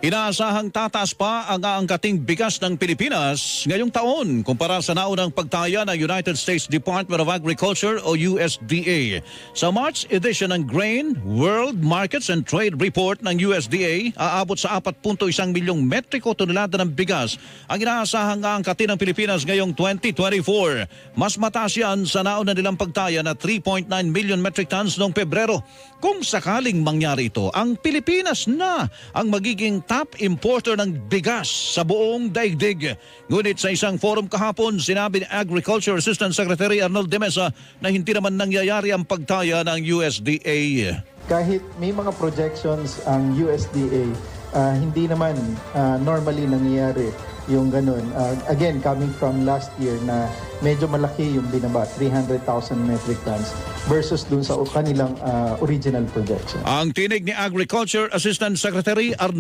Inaasahang tataas pa ang aangkating bigas ng Pilipinas ngayong taon kumpara sa naunang pagtaya ng United States Department of Agriculture o USDA. Sa March edition ng Grain, World Markets and Trade Report ng USDA, aabot sa 4.1 milyong metriko tonelada ng bigas ang inaasahang aangkatin ng Pilipinas ngayong 2024. Mas mataas yan sa naunang nilang pagtaya na 3.9 million metric tons noong Pebrero. Kung sakaling mangyari ito, ang Pilipinas na ang magiging top importer ng bigas sa buong daigdig. Ngunit sa isang forum kahapon, sinabi ni Agriculture Assistant Secretary Arnold de Mesa na hindi naman nangyayari ang pagtaya ng USDA. Kahit may mga projections ang USDA, hindi naman normally nangyayari yung ganun. Again, coming from last year na medyo malaki yung binaba, 300,000 metric tons versus dun sa kanilang original projection. Ang tinig ni Agriculture Assistant Secretary Arnold